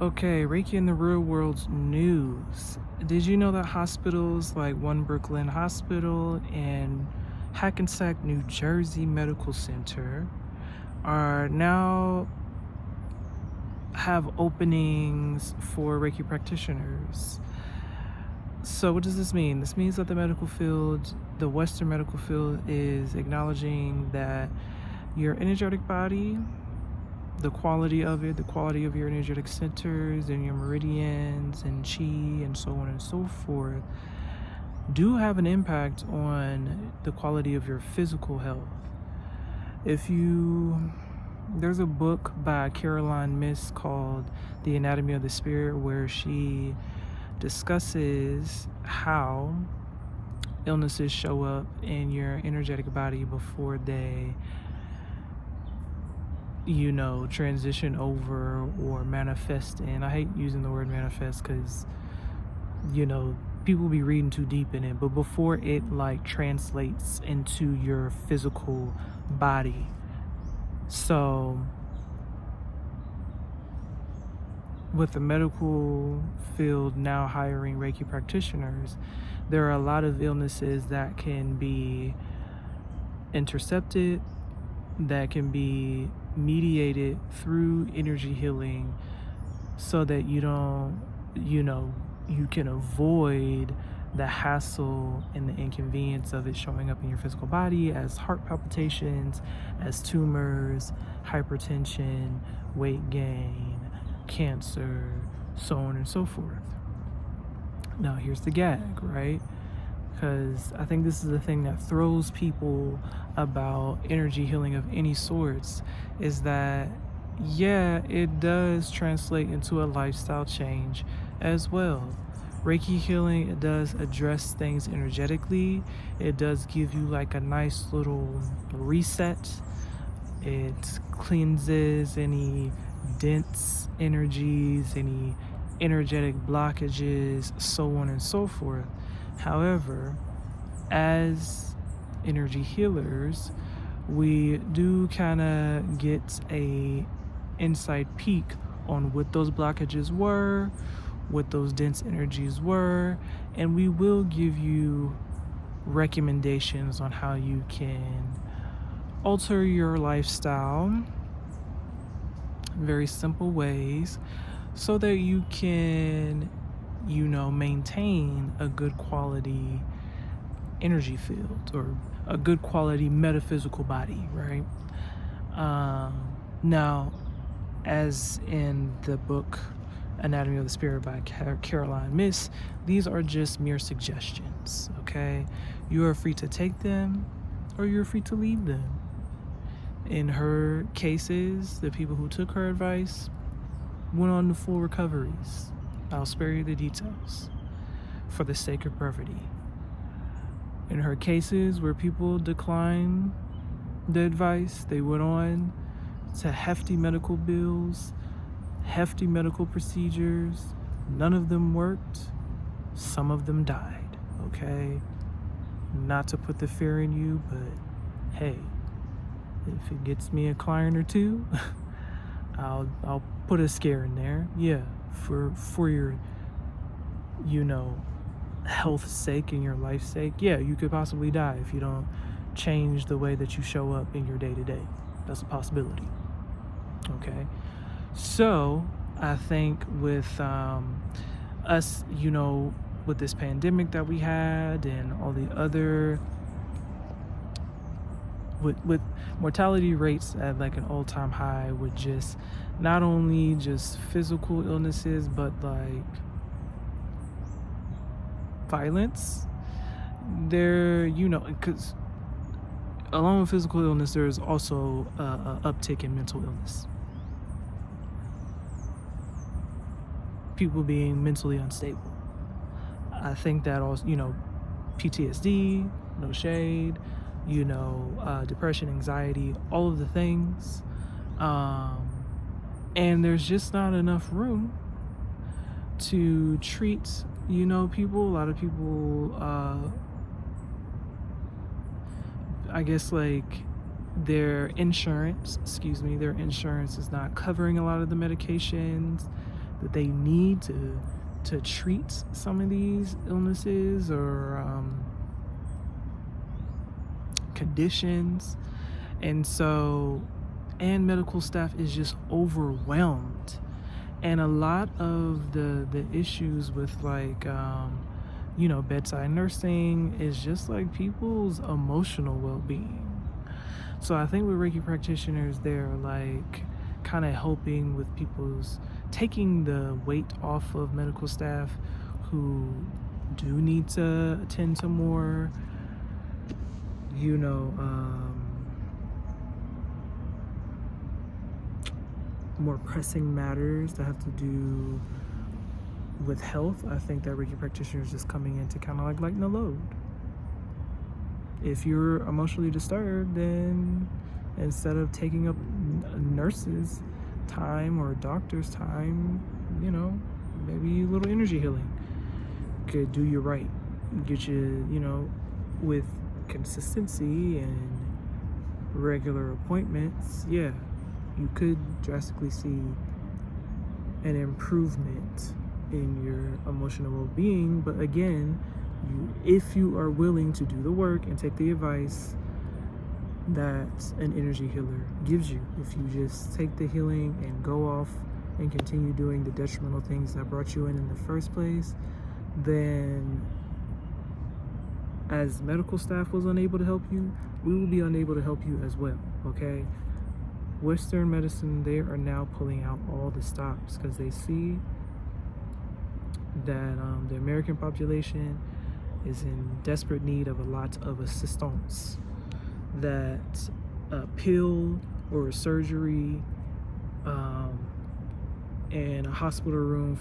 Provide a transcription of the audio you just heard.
Okay, Reiki in the real world's news. Did you know that hospitals like One Brooklyn Hospital and Hackensack, New Jersey Medical Center are now have openings for Reiki practitioners? So what does this mean? This means that the medical field, the Western medical field, is acknowledging that your energetic body, the quality of it, the quality of your energetic centers and your meridians and chi and so on and so forth, do have an impact on the quality of your physical health. There's a book by Caroline Myss called The Anatomy of the Spirit, where she discusses how illnesses show up in your energetic body before they transition over or manifest. And I hate using the word manifest because people be reading too deep in it, but before it like translates into your physical body. So with the medical field now hiring Reiki practitioners, there are a lot of illnesses that can be intercepted, that can be mediated through energy healing, so that you can avoid the hassle and the inconvenience of it showing up in your physical body as heart palpitations, as tumors, hypertension, weight gain, cancer, so on and so forth. Now here's the gag, right? Because I think this is the thing that throws people about energy healing of any sorts, is that it does translate into a lifestyle change as well. Reiki healing, it does address things energetically. It does give you like a nice little reset. It cleanses any dense energies, any energetic blockages, so on and so forth. However, as energy healers, we do kind of get a inside peek on what those blockages were, what those dense energies were, and we will give you recommendations on how you can alter your lifestyle in very simple ways so that you can maintain a good quality energy field or a good quality metaphysical body, right? Now, as in the book Anatomy of the Spirit by Caroline Myss, these are just mere suggestions, okay? You are free to take them or you're free to leave them. In her cases, the people who took her advice went on to full recoveries. I'll spare you the details for the sake of brevity. In her cases where people declined the advice, they went on to hefty medical bills, hefty medical procedures. None of them worked. Some of them died, okay? Not to put the fear in you, but hey, if it gets me a client or two, I'll put a scare in there. Yeah, for your health's sake and your life's sake. Yeah, you could possibly die if you don't change the way that you show up in your day-to-day. That's a possibility. Okay, so I think with us, with this pandemic that we had and all the other with mortality rates at like an all-time high, with just not only just physical illnesses but like violence, because along with physical illness there's also a uptick in mental illness, people being mentally unstable. I think that also, PTSD, no shade, depression, anxiety, all of the things. And there's just not enough room to treat, people. A lot of people, I guess like their insurance is not covering a lot of the medications that they need to treat some of these illnesses or conditions. And so, and medical staff is just overwhelmed. And a lot of the issues with like bedside nursing is just like people's emotional well-being. So I think with Reiki practitioners, they're like kind of helping with people's taking the weight off of medical staff who do need to attend to more more pressing matters that have to do with health. I think that Reiki practitioners just coming in to kind of like lighten the load. If you're emotionally disturbed, then instead of taking up nurses' time or doctor's time, maybe a little energy healing could do you right, get you, with consistency and regular appointments. Yeah, you could drastically see an improvement in your emotional well-being. But again, if you are willing to do the work and take the advice that an energy healer gives you, if you just take the healing and go off and continue doing the detrimental things that brought you in the first place, then as medical staff was unable to help you, we will be unable to help you as well. Okay, Western medicine, they are now pulling out all the stops because they see that the American population is in desperate need of a lot of assistance, that a pill or a surgery and a hospital room